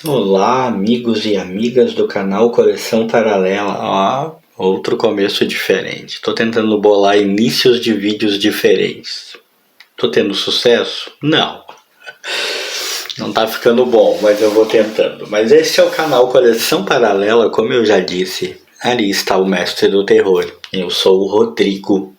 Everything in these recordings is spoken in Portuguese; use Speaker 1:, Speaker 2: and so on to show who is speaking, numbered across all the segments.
Speaker 1: Olá, amigos e amigas do canal Coleção Paralela. Outro começo diferente. Tô tentando bolar inícios de vídeos diferentes. Tô tendo sucesso? Não. Não tá ficando bom, mas eu vou tentando. Mas esse é o canal Coleção Paralela, como eu já disse. Ali está o mestre do terror. Eu sou o Rodrigo.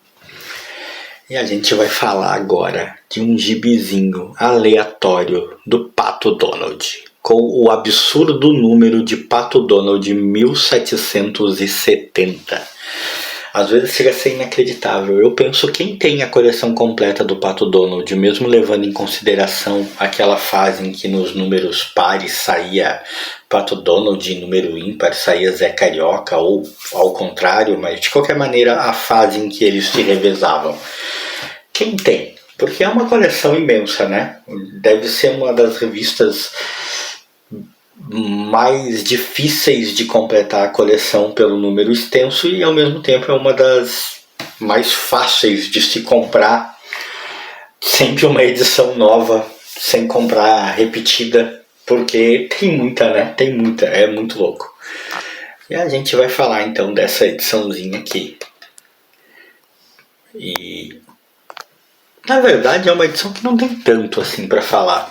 Speaker 1: E a gente vai falar agora de um gibizinho aleatório do Pato Donald, com o absurdo número de Pato Donald 1770. Às vezes chega a ser inacreditável. Eu penso, quem tem a coleção completa do Pato Donald, mesmo levando em consideração aquela fase em que nos números pares saía Pato Donald e número ímpar saía Zé Carioca, ou ao contrário, mas de qualquer maneira a fase em que eles se revezavam. Quem tem? Porque é uma coleção imensa, né? Deve ser uma das revistas mais difíceis de completar a coleção pelo número extenso e ao mesmo tempo é uma das mais fáceis de se comprar. Sempre uma edição nova, sem comprar repetida, porque tem muita, né? Tem muita, é muito louco. E a gente vai falar então dessa ediçãozinha aqui. E na verdade é uma edição que não tem tanto assim para falar.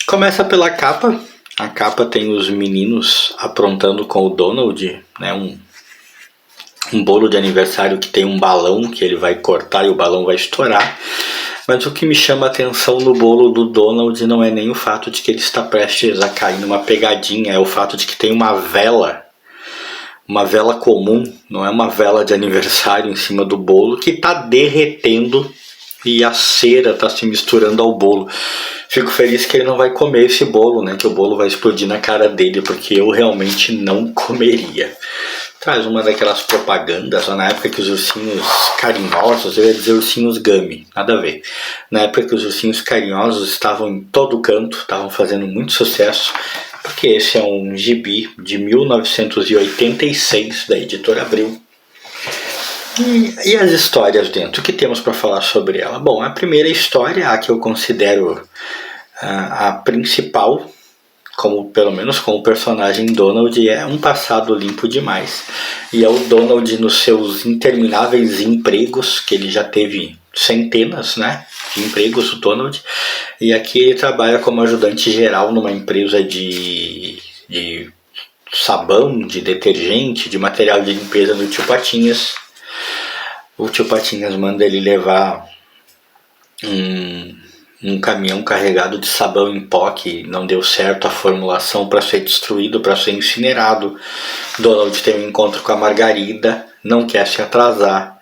Speaker 1: Começa pela capa. A capa tem os meninos aprontando com o Donald, né? Um bolo de aniversário que tem um balão que ele vai cortar e o balão vai estourar. Mas o que me chama a atenção no bolo do Donald não é nem o fato de que ele está prestes a cair numa pegadinha, é o fato de que tem uma vela comum, não é uma vela de aniversário em cima do bolo, que está derretendo e a cera está se misturando ao bolo. Fico feliz que ele não vai comer esse bolo, né? Que o bolo vai explodir na cara dele, porque eu realmente não comeria. Traz uma daquelas propagandas, na época que os ursinhos carinhosos, eu ia dizer ursinhos Gummy, nada a ver. Na época que os ursinhos carinhosos estavam em todo canto, estavam fazendo muito sucesso, porque esse é um gibi de 1986 da Editora Abril. E as histórias dentro? O que temos para falar sobre ela? Bom, a primeira história, a que eu considero a principal, pelo menos com o personagem Donald, é um passado limpo demais. E é o Donald nos seus intermináveis empregos, que ele já teve centenas, né, de empregos, o Donald. E aqui ele trabalha como ajudante geral numa empresa de sabão, de detergente, de material de limpeza do Tio Patinhas. O Tio Patinhas manda ele levar um caminhão carregado de sabão em pó que não deu certo a formulação para ser destruído, para ser incinerado. Donald tem um encontro com a Margarida, não quer se atrasar,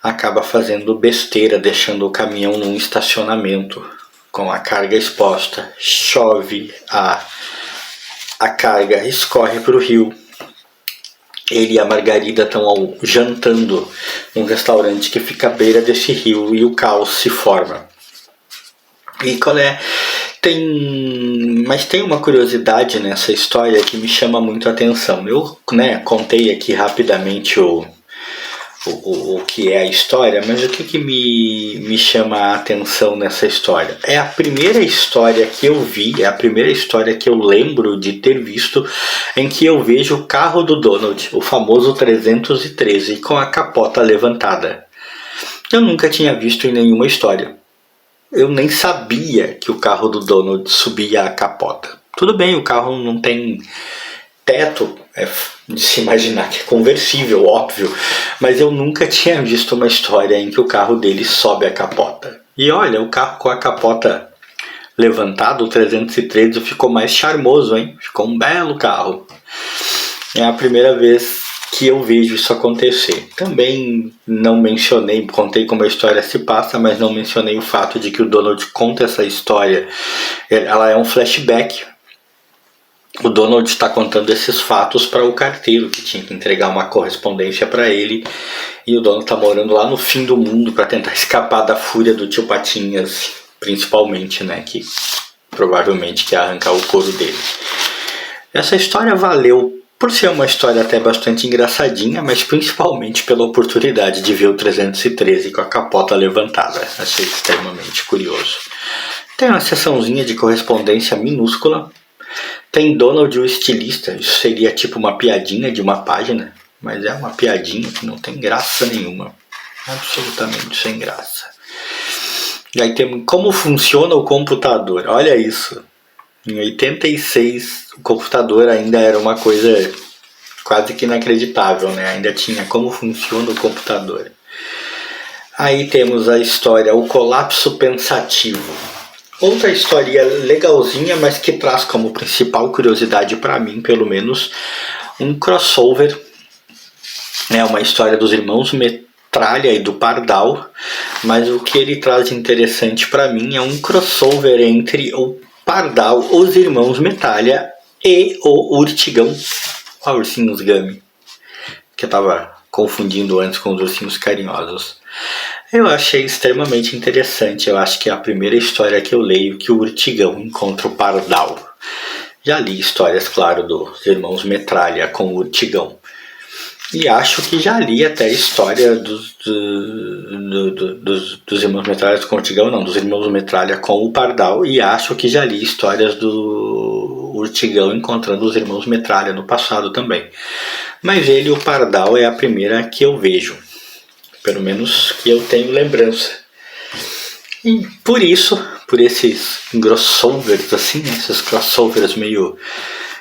Speaker 1: acaba fazendo besteira, deixando o caminhão num estacionamento com a carga exposta. Chove, a carga escorre para o rio. Ele e a Margarida estão jantando num restaurante que fica à beira desse rio e o caos se forma. E mas tem uma curiosidade nessa história que me chama muito a atenção. Eu, contei aqui rapidamente o que é a história, mas o que me chama a atenção nessa história? É a primeira história que eu vi, é a primeira história que eu lembro de ter visto em que eu vejo o carro do Donald, o famoso 313, com a capota levantada. Eu nunca tinha visto em nenhuma história. Eu nem sabia que o carro do Donald subia a capota. Tudo bem, o carro não tem teto, é de se imaginar que é conversível, óbvio, mas eu nunca tinha visto uma história em que o carro dele sobe a capota. E olha, o carro com a capota levantada, o 313, ficou mais charmoso, hein? Ficou um belo carro. É a primeira vez que eu vejo isso acontecer. Também não mencionei, contei como a história se passa, mas não mencionei o fato de que o Donald conta essa história. Ela é um flashback. O Donald está contando esses fatos para o carteiro que tinha que entregar uma correspondência para ele, e o Donald está morando lá no fim do mundo para tentar escapar da fúria do Tio Patinhas, principalmente, né, que provavelmente quer arrancar o couro dele. Essa história valeu por ser uma história até bastante engraçadinha, mas principalmente pela oportunidade de ver o 313 com a capota levantada. Achei extremamente curioso. Tem uma seçãozinha de correspondência minúscula, Tem Donald o estilista, isso seria tipo uma piadinha de uma página, mas é uma piadinha que não tem graça nenhuma, absolutamente sem graça. E aí tem como funciona o computador, olha isso, em 86 o computador ainda era uma coisa quase que inacreditável, né? Ainda tinha como funciona o computador. Aí temos a história O Colapso Pensativo. Outra história legalzinha, mas que traz como principal curiosidade para mim, pelo menos, um crossover. É uma história dos irmãos Metralha e do Pardal, mas o que ele traz de interessante para mim é um crossover entre o Pardal, os irmãos Metralha e o Urtigão, a Ursinhos Gummy, que eu tava confundindo antes com os Ursinhos Carinhosos. Eu achei extremamente interessante. Eu acho que é a primeira história que eu leio que o Urtigão encontra o Pardal. Já li histórias, claro, dos irmãos Metralha com o Urtigão. E acho que já li até a história dos irmãos Metralha com o Urtigão, não, dos irmãos Metralha com o Pardal. E acho que já li histórias do Urtigão encontrando os irmãos Metralha no passado também. Mas ele, o Pardal, é a primeira que eu vejo. Pelo menos que eu tenho lembrança. E por isso, por esses crossovers assim, esses crossovers meio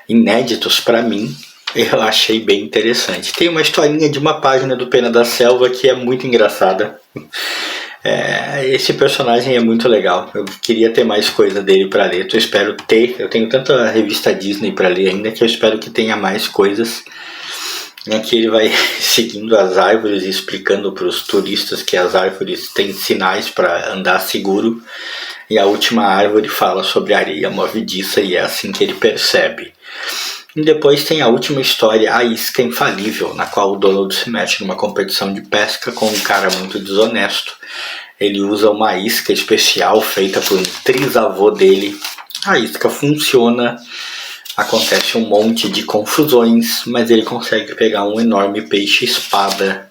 Speaker 1: inéditos para mim, eu achei bem interessante. Tem uma historinha de uma página do Pena da Selva que é muito engraçada. Esse personagem é muito legal. Eu queria ter mais coisa dele para ler. Eu espero ter. Eu tenho tanta revista Disney para ler ainda que eu espero que tenha mais coisas. Aqui ele vai seguindo as árvores e explicando para os turistas que as árvores têm sinais para andar seguro. E a última árvore fala sobre areia movediça e é assim que ele percebe. E depois tem a última história, A Isca Infalível, na qual o Donald se mete numa competição de pesca com um cara muito desonesto. Ele usa uma isca especial feita por um trisavô dele. A isca funciona. Acontece um monte de confusões, mas ele consegue pegar um enorme peixe-espada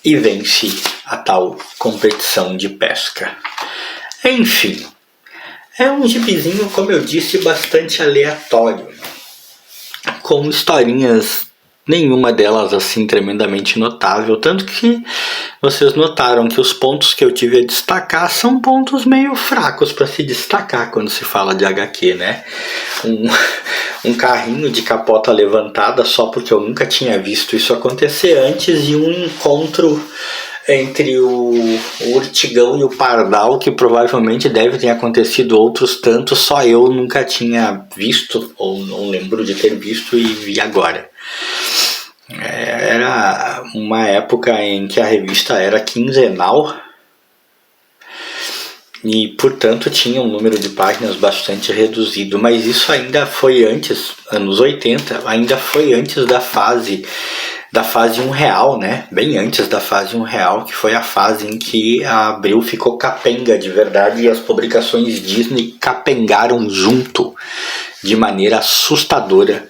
Speaker 1: e vence a tal competição de pesca. Enfim, é um gibizinho, como eu disse, bastante aleatório, com historinhas, nenhuma delas assim tremendamente notável, tanto que vocês notaram que os pontos que eu tive a destacar são pontos meio fracos para se destacar quando se fala de HQ, né? Um carrinho de capota levantada só porque eu nunca tinha visto isso acontecer antes, e um encontro entre o Urtigão e o Pardal que provavelmente deve ter acontecido outros tantos, só eu nunca tinha visto, ou não lembro de ter visto e vi agora. Era uma época em que a revista era quinzenal e, portanto, tinha um número de páginas bastante reduzido, mas isso ainda foi antes, anos 80, ainda foi antes da fase R$1, né? Bem antes da fase R$1, que foi a fase em que a Abril ficou capenga de verdade e as publicações Disney capengaram junto de maneira assustadora,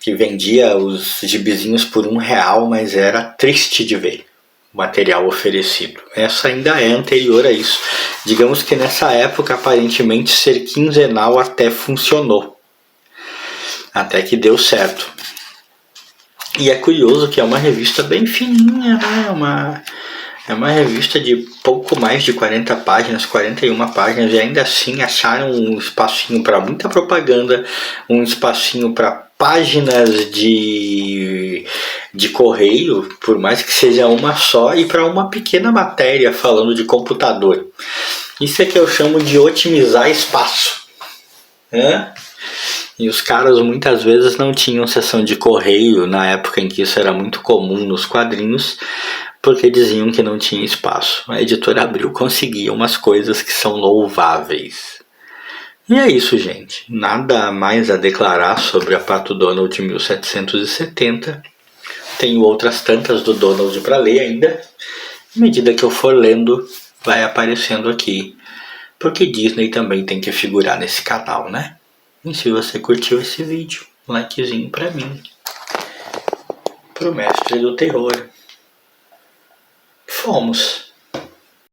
Speaker 1: que vendia os gibizinhos por R$1, mas era triste de ver o material oferecido. Essa ainda é anterior a isso. Digamos que nessa época, aparentemente, ser quinzenal até funcionou. Até que deu certo. E é curioso que é uma revista bem fininha, né? É uma revista de pouco mais de 40 páginas, 41 páginas, e ainda assim acharam um espacinho para muita propaganda, um espacinho para páginas de correio, por mais que seja uma só, e para uma pequena matéria falando de computador. Isso é que eu chamo de otimizar espaço. E os caras muitas vezes não tinham seção de correio na época em que isso era muito comum nos quadrinhos, porque diziam que não tinha espaço. A editora Abril conseguia umas coisas que são louváveis. E é isso, gente. Nada mais a declarar sobre a Pato Donald de 1770. Tenho outras tantas do Donald para ler ainda. À medida que eu for lendo, vai aparecendo aqui. Porque Disney também tem que figurar nesse canal, né? E se você curtiu esse vídeo, um likezinho pra mim. Pro mestre do terror. Fomos!